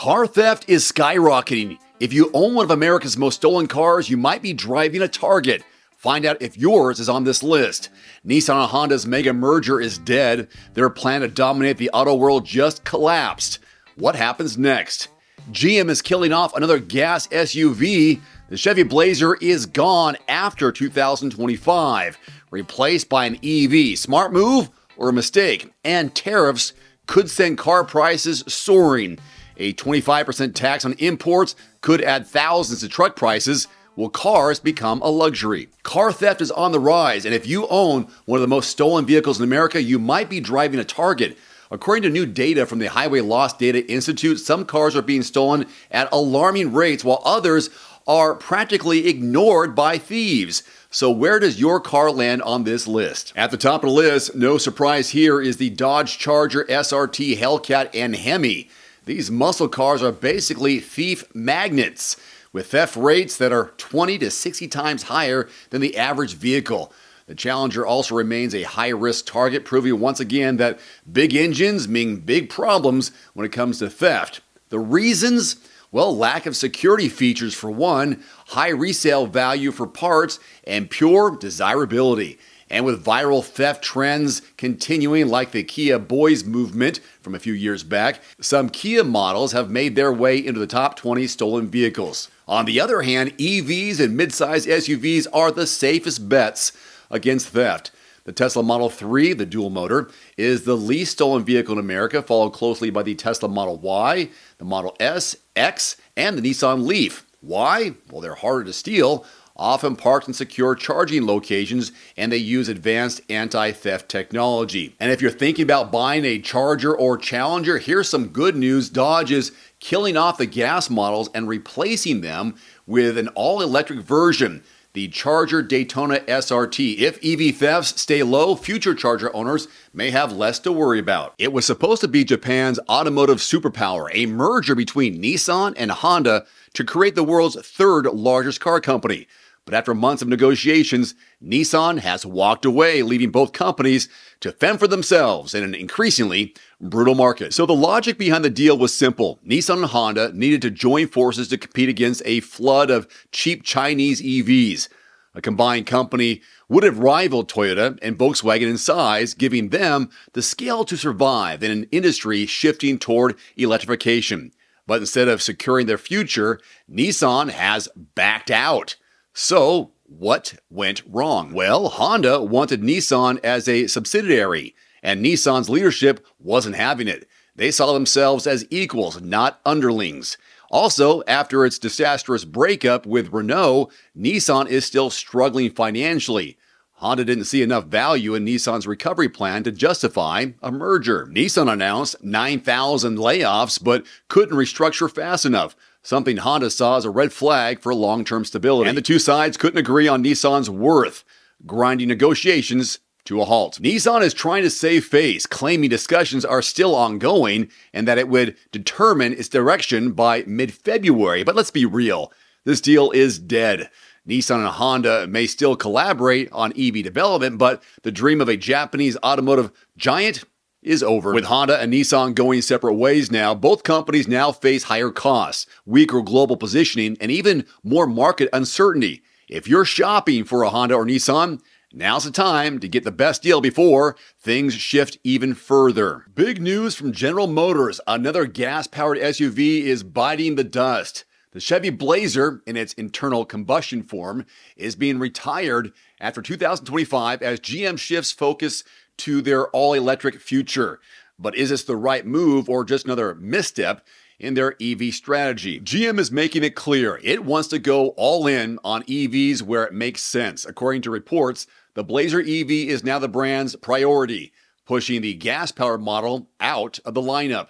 Car theft is skyrocketing. If you own one of America's most stolen cars, you might be driving a target. Find out if yours is on this list. Nissan and Honda's mega merger is dead. Their plan to dominate the auto world just collapsed. What happens next? GM is killing off another gas SUV. The Chevy Blazer is gone after 2025, replaced by an EV. Smart move or a mistake? And tariffs could send car prices soaring. A 25% tax on imports could add thousands to truck prices. Will cars become a luxury? Car theft is on the rise, and if you own one of the most stolen vehicles in America, you might be driving a target. According to new data from the Highway Loss Data Institute, some cars are being stolen at alarming rates, while others are practically ignored by thieves. So where does your car land on this list? At the top of the list, no surprise here, is the Dodge Charger, SRT, Hellcat, and Hemi. These muscle cars are basically thief magnets, with theft rates that are 20 to 60 times higher than the average vehicle. The Challenger also remains a high-risk target, proving once again that big engines mean big problems when it comes to theft. The reasons? Well, lack of security features for one, high resale value for parts, and pure desirability. And with viral theft trends continuing like the Kia Boys movement from a few years back, some Kia models have made their way into the top 20 stolen vehicles. On the other hand, EVs and midsize SUVs are the safest bets against theft. The Tesla Model 3, the dual motor, is the least stolen vehicle in America, followed closely by the Tesla Model Y, the Model S, X, and the Nissan Leaf. Why? Well, they're harder to steal, often parked in secure charging locations, and they use advanced anti-theft technology. And if you're thinking about buying a Charger or Challenger, here's some good news. Dodge is killing off the gas models and replacing them with an all-electric version, the Charger Daytona SRT. If EV thefts stay low, future Charger owners may have less to worry about. It was supposed to be Japan's automotive superpower, a merger between Nissan and Honda to create the world's third largest car company. But after months of negotiations, Nissan has walked away, leaving both companies to fend for themselves in an increasingly brutal market. So the logic behind the deal was simple. Nissan and Honda needed to join forces to compete against a flood of cheap Chinese EVs. A combined company would have rivaled Toyota and Volkswagen in size, giving them the scale to survive in an industry shifting toward electrification. But instead of securing their future, Nissan has backed out. So, what went wrong? Well, Honda wanted Nissan as a subsidiary, and Nissan's leadership wasn't having it. They saw themselves as equals, not underlings. Also, after its disastrous breakup with Renault, Nissan is still struggling financially. Honda didn't see enough value in Nissan's recovery plan to justify a merger. Nissan announced 9,000 layoffs, but couldn't restructure fast enough, something Honda saw as a red flag for long-term stability. And the two sides couldn't agree on Nissan's worth, grinding negotiations to a halt. Nissan is trying to save face, claiming discussions are still ongoing and that it would determine its direction by mid-February. But let's be real, this deal is dead. Nissan and Honda may still collaborate on EV development, but the dream of a Japanese automotive giant is over. With Honda and Nissan going separate ways now, both companies now face higher costs, weaker global positioning, and even more market uncertainty. If you're shopping for a Honda or Nissan, now's the time to get the best deal before things shift even further. Big news from General Motors. Another gas-powered SUV is biting the dust. The Chevy Blazer, in its internal combustion form, is being retired after 2025 as GM shifts focus to their all-electric future. But is this the right move or just another misstep in their EV strategy? GM is making it clear it wants to go all in on EVs where it makes sense. According to reports, the Blazer EV is now the brand's priority, pushing the gas-powered model out of the lineup.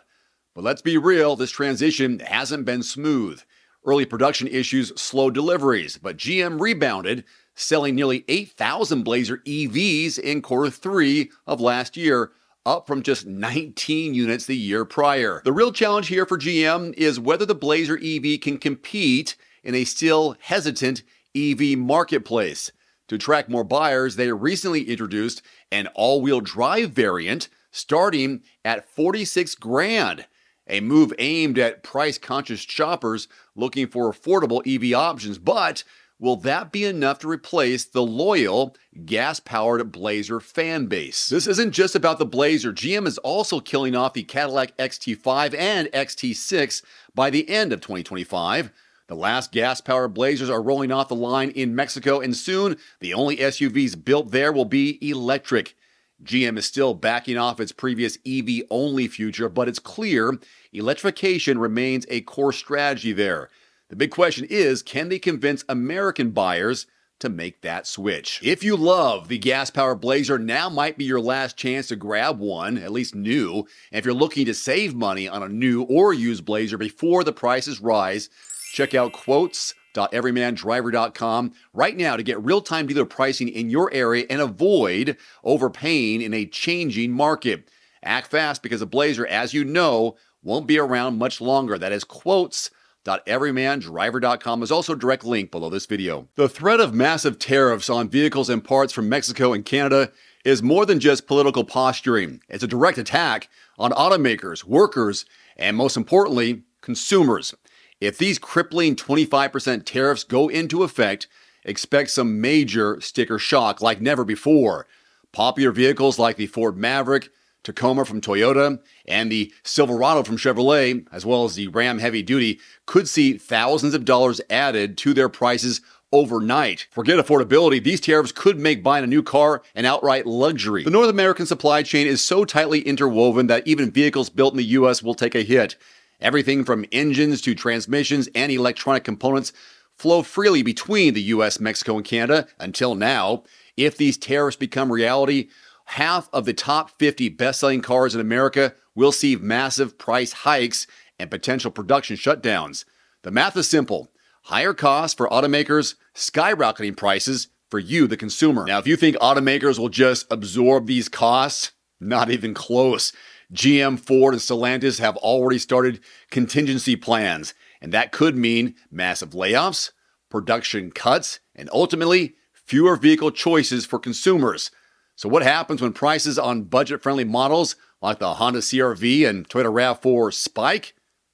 But let's be real, this transition hasn't been smooth. Early production issues slowed deliveries, but GM rebounded, selling nearly 8,000 Blazer EVs in Q3 of last year, up from just 19 units the year prior. The real challenge here for GM is whether the Blazer EV can compete in a still hesitant EV marketplace. To attract more buyers, they recently introduced an all-wheel drive variant starting at $46,000. a move aimed at price-conscious shoppers looking for affordable EV options. But will that be enough to replace the loyal gas-powered Blazer fan base? This isn't just about the Blazer. GM is also killing off the Cadillac XT5 and XT6 by the end of 2025. The last gas-powered Blazers are rolling off the line in Mexico, and soon the only SUVs built there will be electric. GM is still backing off its previous EV-only future, but it's clear electrification remains a core strategy there. The big question is, can they convince American buyers to make that switch? If you love the gas-powered Blazer, now might be your last chance to grab one, at least new. And if you're looking to save money on a new or used Blazer before the prices rise, check out quotes.everymandriver.com right now to get real-time dealer pricing in your area and avoid overpaying in a changing market. Act fast because the Blazer, as you know, won't be around much longer. That is quotes.everymandriver.com is also a direct link below this video. The threat of massive tariffs on vehicles and parts from Mexico and Canada is more than just political posturing. It's a direct attack on automakers, workers, and most importantly, consumers. If these crippling 25% tariffs go into effect, expect some major sticker shock like never before. Popular vehicles like the Ford Maverick, Tacoma from Toyota, and the Silverado from Chevrolet, as well as the Ram Heavy Duty, could see thousands of dollars added to their prices overnight. Forget affordability, these tariffs could make buying a new car an outright luxury. The North American supply chain is so tightly interwoven that even vehicles built in the U.S. will take a hit. Everything from engines to transmissions and electronic components flow freely between the U.S., Mexico, and Canada until now. If these tariffs become reality, half of the top 50 best-selling cars in America will see massive price hikes and potential production shutdowns. The math is simple. Higher costs for automakers, skyrocketing prices for you, the consumer. Now, if you think automakers will just absorb these costs, not even close. GM, Ford, and Stellantis have already started contingency plans, and that could mean massive layoffs, production cuts, and ultimately, fewer vehicle choices for consumers. So what happens when prices on budget-friendly models like the Honda CR-V and Toyota RAV4 spike?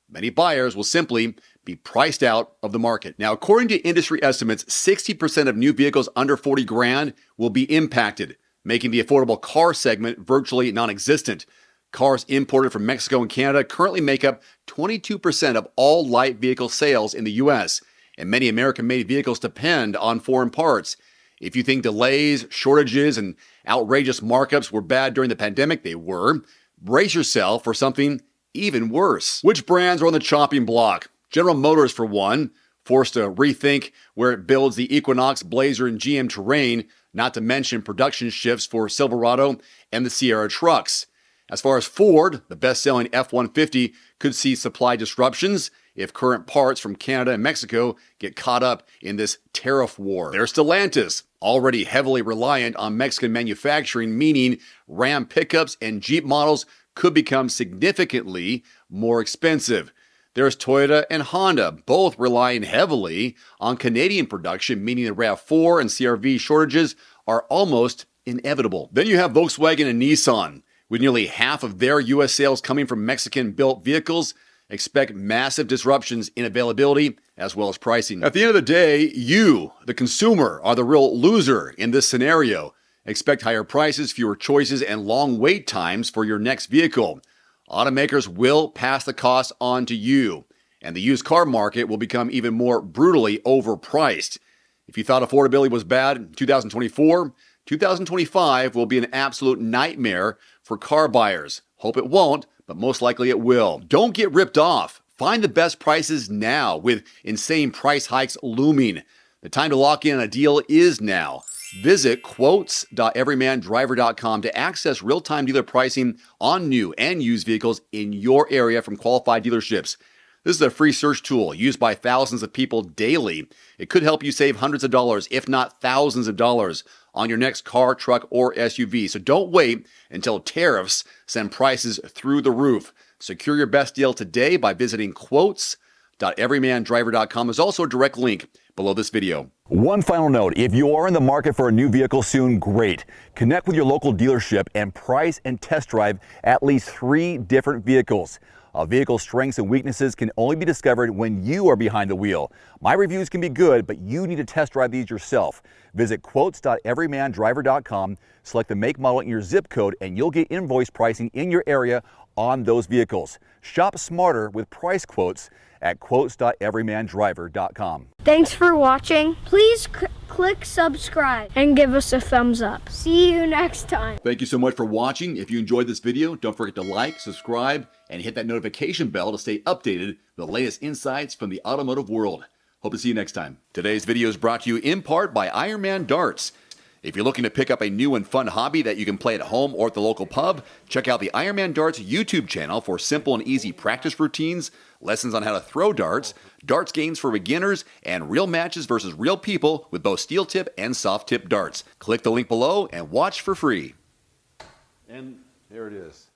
Many buyers will simply be priced out of the market. Now, according to industry estimates, 60% of new vehicles under 40 grand will be impacted, making the affordable car segment virtually non-existent. Cars imported from Mexico and Canada currently make up 22% of all light vehicle sales in the U.S., and many American-made vehicles depend on foreign parts. If you think delays, shortages, and outrageous markups were bad during the pandemic, they were. Brace yourself for something even worse. Which brands are on the chopping block? General Motors, for one, forced to rethink where it builds the Equinox, Blazer, and GM Terrain, not to mention production shifts for Silverado and the Sierra trucks. As far as Ford, the best-selling F-150 could see supply disruptions if current parts from Canada and Mexico get caught up in this tariff war. There's Stellantis, already heavily reliant on Mexican manufacturing, meaning Ram pickups and Jeep models could become significantly more expensive. There's Toyota and Honda, both relying heavily on Canadian production, meaning the RAV4 and CR-V shortages are almost inevitable. Then you have Volkswagen and Nissan. With nearly half of their U.S. sales coming from Mexican-built vehicles, expect massive disruptions in availability as well as pricing. At the end of the day, you, the consumer, are the real loser in this scenario. Expect higher prices, fewer choices, and long wait times for your next vehicle. Automakers will pass the cost on to you, and the used car market will become even more brutally overpriced. If you thought affordability was bad in 2024, 2025 will be an absolute nightmare for car buyers. Hope it won't, but most likely it will. Don't get ripped off. Find the best prices now with insane price hikes looming. The time to lock in a deal is now. Visit quotes.everymandriver.com to access real-time dealer pricing on new and used vehicles in your area from qualified dealerships. This is a free search tool used by thousands of people daily. It could help you save hundreds of dollars, if not thousands of dollars, on your next car, truck, or SUV. So don't wait until tariffs send prices through the roof. Secure your best deal today by visiting quotes.everymandriver.com. There's also a direct link below this video. One final note, if you are in the market for a new vehicle soon, great. Connect with your local dealership and price and test drive at least 3 different vehicles. A vehicle's strengths and weaknesses can only be discovered when you are behind the wheel. My reviews can be good, but you need to test drive these yourself. Visit quotes.everymandriver.com, select the make, model, and your zip code, and you'll get invoice pricing in your area on those vehicles. Shop smarter with price quotes at quotes.everymandriver.com. Thanks for watching. Please click subscribe and give us a thumbs up. See you next time. Thank you so much for watching. If you enjoyed this video, don't forget to like, subscribe, and hit that notification bell to stay updated with the latest insights from the automotive world. Hope to see you next time. Today's video is brought to you in part by Ironman Darts. If you're looking to pick up a new and fun hobby that you can play at home or at the local pub, check out the Ironman Darts YouTube channel for simple and easy practice routines, lessons on how to throw darts, darts games for beginners, and real matches versus real people with both steel tip and soft tip darts. Click the link below and watch for free. And there it is.